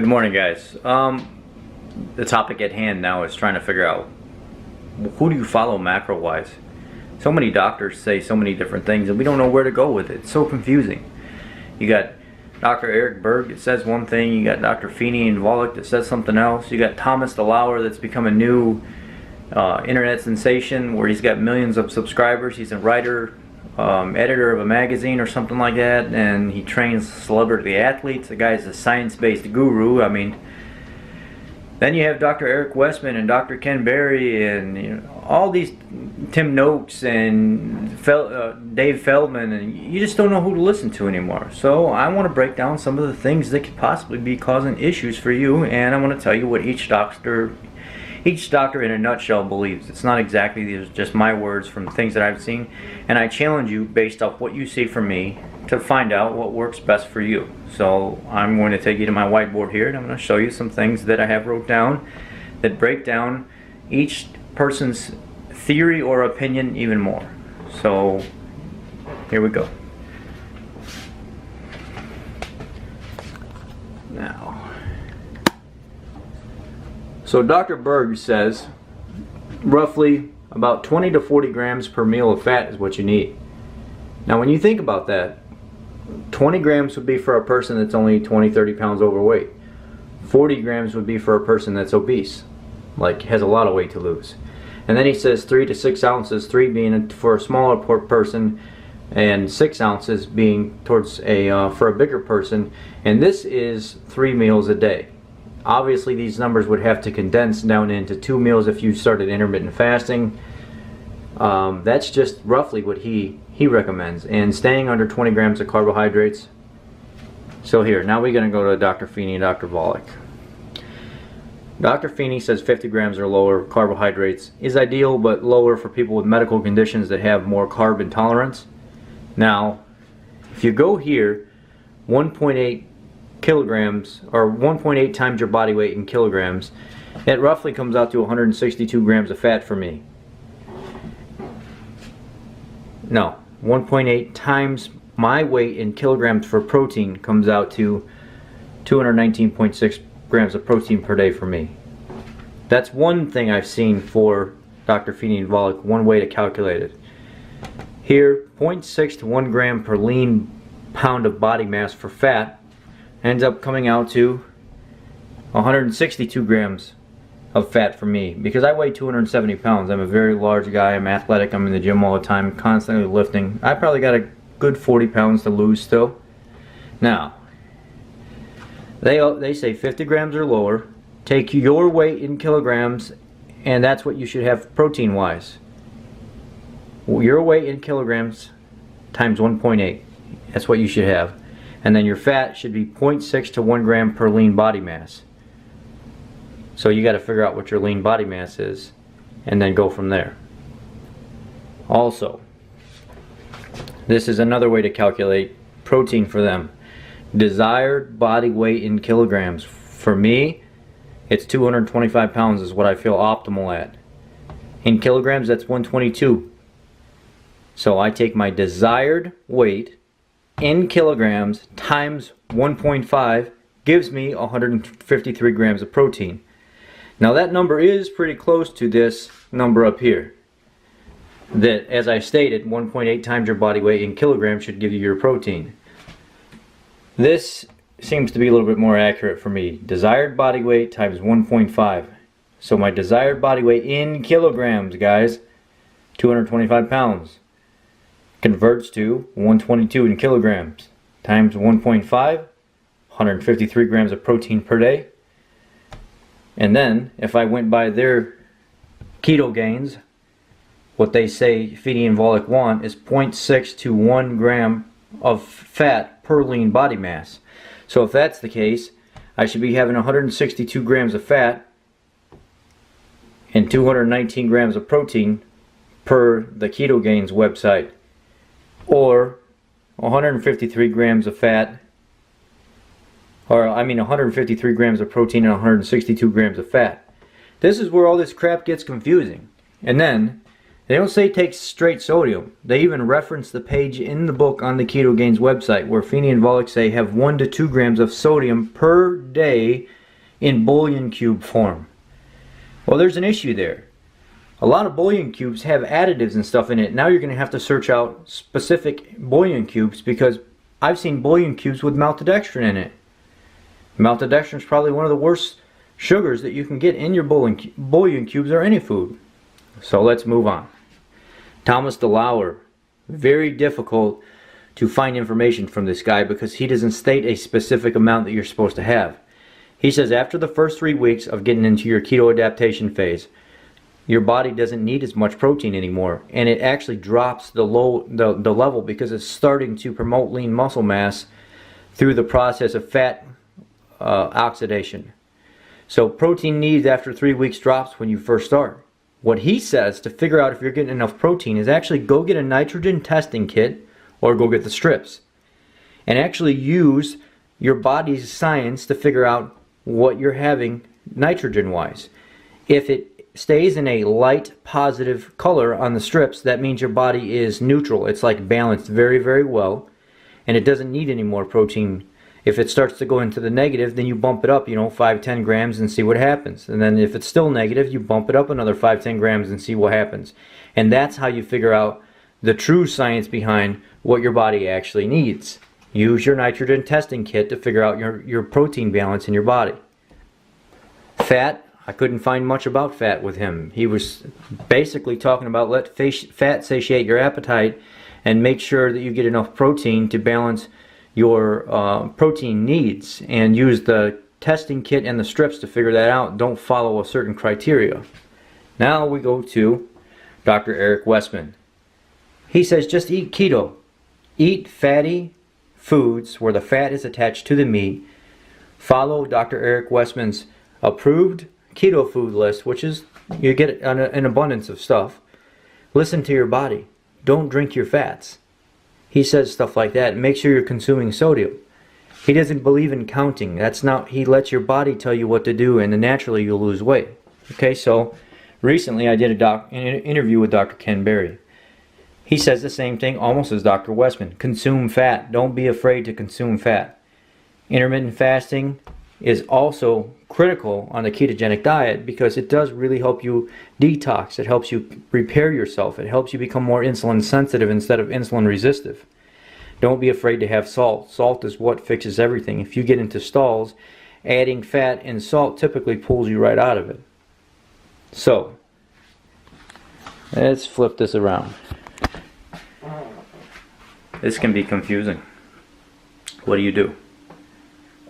Good morning, guys. The topic at hand now is trying to figure out who do you follow macro-wise. So many doctors say so many different things and we don't know where to go with it. It's so confusing. You got Dr. Eric Berg that says one thing, you got Dr. Feeney and Volek that says something else, you got Thomas DeLauer that's become a new internet sensation where he's got millions of subscribers. He's a writer, editor of a magazine or something like that, and he trains celebrity athletes. The guy's a science-based guru. I mean, then you have Dr. Eric Westman and Dr. Ken Berry and all these Tim Noakes and Dave Feldman, and you just don't know who to listen to anymore. So I want to break down some of the things that could possibly be causing issues for you, and I want to tell you what each doctor in a nutshell believes. It's not exactly, these are just my words from things that I've seen, and I challenge you based off what you see from me to find out what works best for you. So I'm going to take you to my whiteboard here and I'm going to show you some things that I have wrote down that break down each person's theory or opinion even more. So here we go. Now, so Dr. Berg says roughly about 20 to 40 grams per meal of fat is what you need. Now when you think about that, 20 grams would be for a person that's only 20-30 pounds overweight. 40 grams would be for a person that's obese, like has a lot of weight to lose. And then he says 3 to 6 ounces, 3 being for a smaller person and 6 ounces being towards for a bigger person. And this is 3 meals a day. Obviously these numbers would have to condense down into 2 meals if you started intermittent fasting. That's just roughly what he recommends, and staying under 20 grams of carbohydrates. So here, now we're going to go to Dr. Feeney and Dr. Volek. Dr. Feeney says 50 grams or lower carbohydrates is ideal, but lower for people with medical conditions that have more carb intolerance. Now, if you go here, 1.8 kilograms, or 1.8 times your body weight in kilograms, it roughly comes out to 162 grams of fat for me. No, 1.8 times my weight in kilograms for protein comes out to 219.6 grams of protein per day for me. That's one thing I've seen for Dr. Feeney and Volek, one way to calculate it. Here, 0.6 to 1 gram per lean pound of body mass for fat ends up coming out to 162 grams of fat for me, because I weigh 270 pounds. I'm a very large guy, I'm athletic, I'm in the gym all the time, constantly lifting. I probably got a good 40 pounds to lose still. Now, they say 50 grams or lower, take your weight in kilograms, and that's what you should have protein wise. Your weight in kilograms times 1.8, that's what you should have. And then your fat should be 0.6 to 1 gram per lean body mass. So you got to figure out what your lean body mass is and then go from there. Also, this is another way to calculate protein for them. Desired body weight in kilograms. For me, it's 225 pounds is what I feel optimal at. In kilograms, that's 122. So I take my desired weight in kilograms times 1.5 gives me 153 grams of protein. Now that number is pretty close to this number up here. That, as I stated, 1.8 times your body weight in kilograms should give you your protein. This seems to be a little bit more accurate for me. Desired body weight times 1.5. So my desired body weight in kilograms, guys, 225 pounds, converts to 122 in kilograms times 1.5, 153 grams of protein per day. And then, if I went by their keto gains, what they say Feeney and Volek want is 0.6 to 1 gram of fat per lean body mass. So if that's the case, I should be having 162 grams of fat and 219 grams of protein per the Keto Gains website, or 153 grams of fat, or I mean 153 grams of protein and 162 grams of fat. This is where all this crap gets confusing. And then They don't say take straight sodium. They even reference the page in the book on the Keto Gains website where Feeney and Volek say have 1 to 2 grams of sodium per day in bouillon cube form. Well, there's an issue there. A lot of bouillon cubes have additives and stuff in it. Now you're going to have to search out specific bouillon cubes, because I've seen bouillon cubes with maltodextrin in it. Maltodextrin is probably one of the worst sugars that you can get in your bouillon cubes or any food. So let's move on. Thomas DeLauer. Very difficult to find information from this guy because he doesn't state a specific amount that you're supposed to have. He says after the first 3 weeks of getting into your keto adaptation phase, your body doesn't need as much protein anymore, and it actually drops the level because it's starting to promote lean muscle mass through the process of fat oxidation. So protein needs after 3 weeks drops when you first start. What he says to figure out if you're getting enough protein is actually go get a nitrogen testing kit or go get the strips and actually use your body's science to figure out what you're having nitrogen wise. If it stays in a light positive color on the strips, that means your body is neutral. It's like balanced very, very well, and it doesn't need any more protein. If it starts to go into the negative, then you bump it up, 5-10 grams and see what happens. And then if it's still negative, you bump it up another 5-10 grams and see what happens. And that's how you figure out the true science behind what your body actually needs. Use your nitrogen testing kit to figure out your protein balance in your body. Fat, I couldn't find much about fat with him. He was basically talking about let fat satiate your appetite and make sure that you get enough protein to balance your protein needs, and use the testing kit and the strips to figure that out. Don't follow a certain criteria. Now we go to Dr. Eric Westman. He says just eat keto. Eat fatty foods where the fat is attached to the meat. Follow Dr. Eric Westman's approved keto food list, which is you get an abundance of stuff. Listen to your body. Don't drink your fats. He says stuff like that. Make sure you're consuming sodium. He doesn't believe in counting. That's not. He lets your body tell you what to do, and then naturally you'll lose weight. Okay, so recently I did an interview with Dr. Ken Berry. He says the same thing almost as Dr. Westman. Consume fat. Don't be afraid to consume fat. Intermittent fasting is also critical on the ketogenic diet because it does really help you detox. It helps you repair yourself. It helps you become more insulin sensitive instead of insulin resistive. Don't be afraid to have salt. Salt is what fixes everything. If you get into stalls, adding fat and salt typically pulls you right out of it. So, let's flip this around. This can be confusing. What do?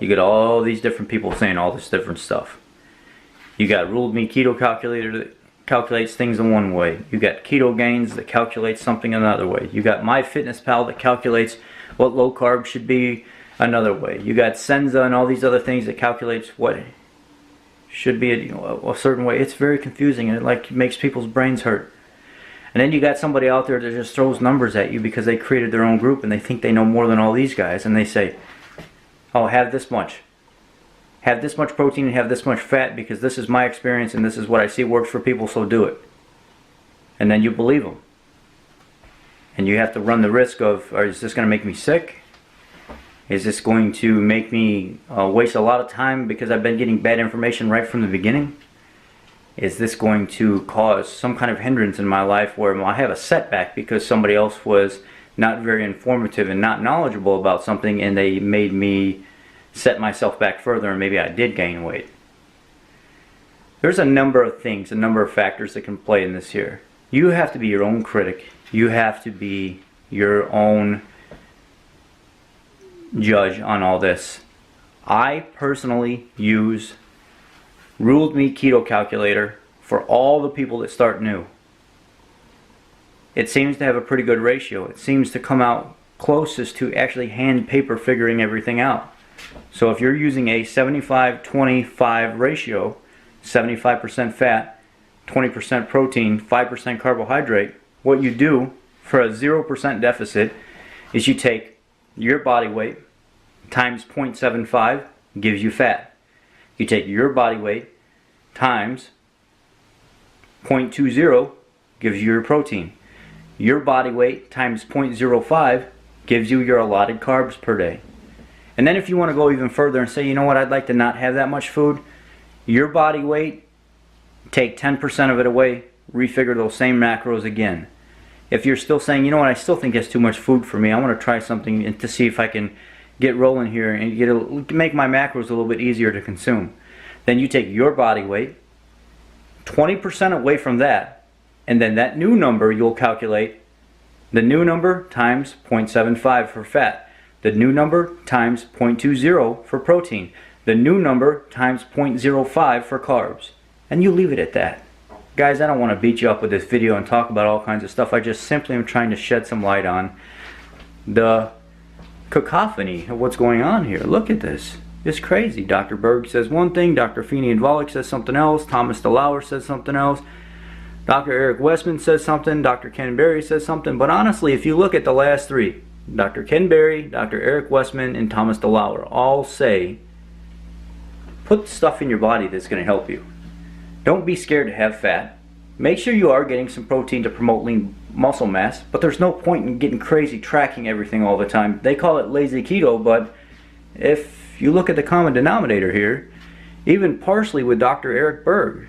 You get all these different people saying all this different stuff. You got Ruled Me Keto Calculator that calculates things in one way. You got Keto Gains that calculates something another way. You got MyFitnessPal that calculates what low carb should be another way. You got Senza and all these other things that calculates what should be a certain way. It's very confusing, and it makes people's brains hurt. And then you got somebody out there that just throws numbers at you because they created their own group and they think they know more than all these guys, and they say, oh, have this much protein and have this much fat because this is my experience and this is what I see works for people, so do it. And then you believe them. And you have to run the risk of, is this going to make me sick? Is this going to make me waste a lot of time because I've been getting bad information right from the beginning? Is this going to cause some kind of hindrance in my life where I have a setback because somebody else was not very informative and not knowledgeable about something, and they made me set myself back further, and maybe I did gain weight? There's a number of things, a number of factors that can play in this here. You have to be your own critic. You have to be your own judge on all this. I personally use Ruled Me Keto Calculator for all the people that start new. It seems to have a pretty good ratio. It seems to come out closest to actually hand paper figuring everything out. So if you're using a 75-25 ratio, 75% fat, 20% protein, 5% carbohydrate, what you do for a 0% deficit is you take your body weight times 0.75 gives you fat. You take your body weight times 0.20 gives you your protein. Your body weight times 0.05 gives you your allotted carbs per day. And then if you want to go even further and say, you know what, I'd like to not have that much food, your body weight, take 10% of it away, refigure those same macros again. If you're still saying, you know what, I still think it's too much food for me, I want to try something to see if I can get rolling here and make my macros a little bit easier to consume, then you take your body weight, 20% away from that, and then that new number you'll calculate the new number times 0.75 for fat, the new number times 0.20 for protein, the new number times 0.05 for carbs, and you leave it at that. Guys, I don't want to beat you up with this video and talk about all kinds of stuff. I just simply am trying to shed some light on the cacophony of what's going on here. Look at this. It's crazy. Dr. Berg says one thing, Dr. Feeney and Volek says something else, Thomas DeLauer says something else, Dr. Eric Westman says something, Dr. Ken Berry says something, but honestly, if you look at the last three, Dr. Ken Berry, Dr. Eric Westman, and Thomas DeLauer all say, put stuff in your body that's going to help you. Don't be scared to have fat. Make sure you are getting some protein to promote lean muscle mass, but there's no point in getting crazy tracking everything all the time. They call it lazy keto, but if you look at the common denominator here, even partially with Dr. Eric Berg,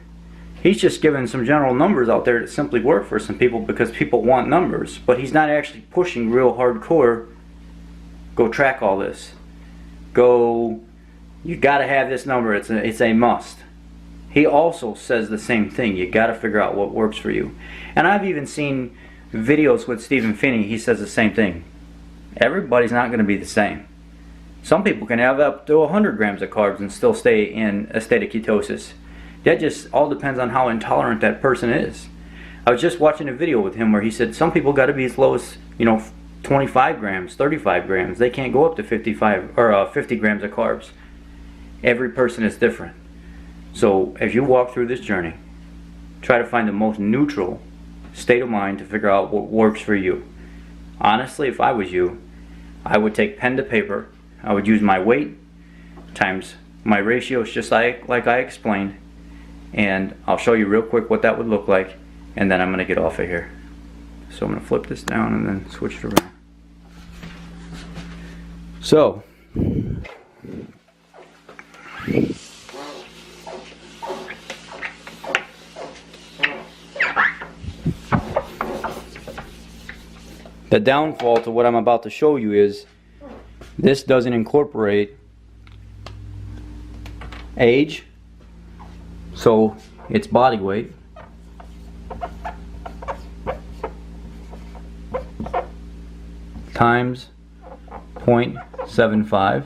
he's just giving some general numbers out there that simply work for some people because people want numbers, but he's not actually pushing real hardcore, go track all this. Go, you gotta have this number, it's a must. He also says the same thing, you gotta figure out what works for you. And I've even seen videos with Stephen Finney, he says the same thing. Everybody's not gonna be the same. Some people can have up to 100 grams of carbs and still stay in a state of ketosis. That just all depends on how intolerant that person is. I was just watching a video with him where he said some people got to be as low as 25 grams, 35 grams. They can't go up to 55 or 50 grams of carbs. Every person is different. So as you walk through this journey, try to find the most neutral state of mind to figure out what works for you. Honestly, if I was you, I would take pen to paper. I would use my weight times my ratios just like I explained. And I'll show you real quick what that would look like, and then I'm going to get off of here. So I'm going to flip this down and then switch it around. So the downfall to what I'm about to show you is this doesn't incorporate age. So it's body weight times 0.75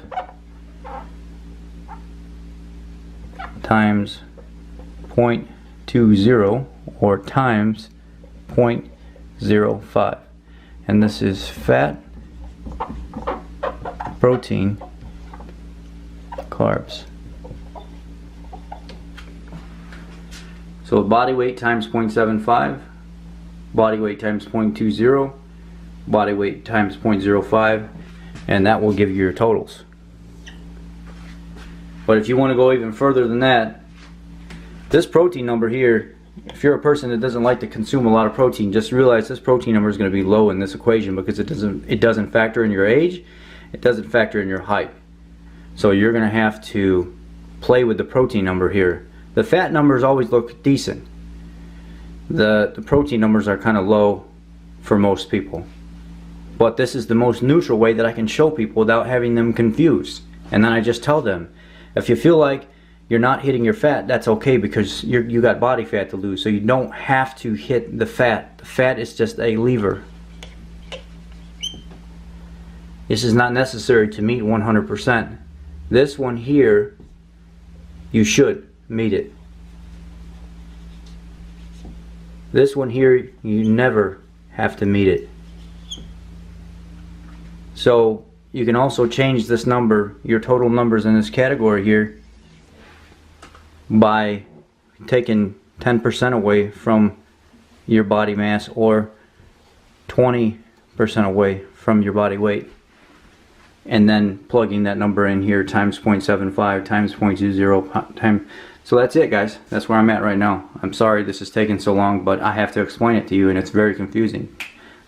times 0.20 or times 0.05. And this is fat, protein, carbs. So body weight times 0.75, body weight times 0.20, body weight times 0.05, and that will give you your totals. But if you want to go even further than that, this protein number here, if you're a person that doesn't like to consume a lot of protein, just realize this protein number is going to be low in this equation because it doesn't factor in your age, it doesn't factor in your height. So you're going to have to play with the protein number here. The fat numbers always look decent. The protein numbers are kind of low for most people. But this is the most neutral way that I can show people without having them confused. And then I just tell them, if you feel like you're not hitting your fat, that's okay because you got body fat to lose. So you don't have to hit the fat. The fat is just a lever. This is not necessary to meet 100%. This one here, you should meet it. This one here, you never have to meet it. So you can also change this number, your total numbers in this category here, by taking 10% away from your body mass or 20% away from your body weight, and then plugging that number in here times 0.75 times 0.20 times. So that's it, guys. That's where I'm at right now. I'm sorry this is taking so long, but I have to explain it to you, and it's very confusing.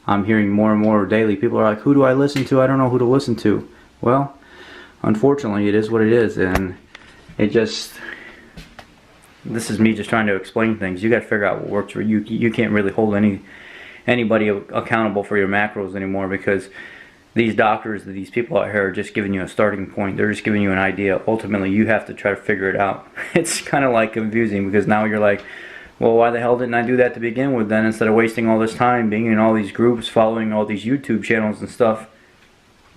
I'm hearing more and more daily. People are like, who do I listen to? I don't know who to listen to. Well, unfortunately, it is what it is, and this is me just trying to explain things. You got to figure out what works for you. You can't really hold anybody accountable for your macros anymore, because these doctors, these people out here are just giving you a starting point. They're just giving you an idea. Ultimately, you have to try to figure it out. It's kind of like confusing, because now you're like, well, why the hell didn't I do that to begin with then, instead of wasting all this time being in all these groups, following all these YouTube channels and stuff?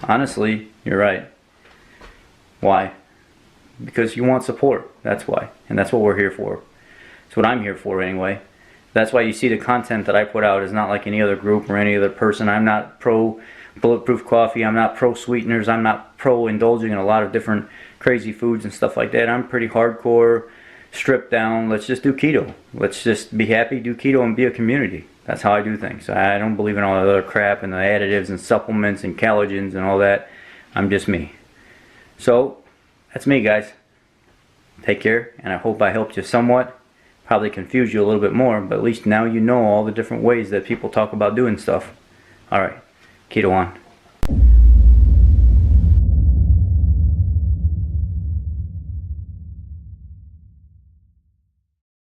Honestly, you're right. Why? Because you want support. That's why. And that's what we're here for. That's what I'm here for anyway. That's why you see the content that I put out is not like any other group or any other person. I'm not pro bulletproof coffee. I'm not pro sweeteners. I'm not pro indulging in a lot of different crazy foods and stuff like that. I'm pretty hardcore, stripped down. Let's just do keto. Let's just be happy, do keto, and be a community. That's how I do things. I don't believe in all that other crap and the additives and supplements and collagens and all that. I'm just me. So that's me, guys. Take care, and I hope I helped you somewhat. Probably confused you a little bit more, but at least now you know all the different ways that people talk about doing stuff. Alright, keto on.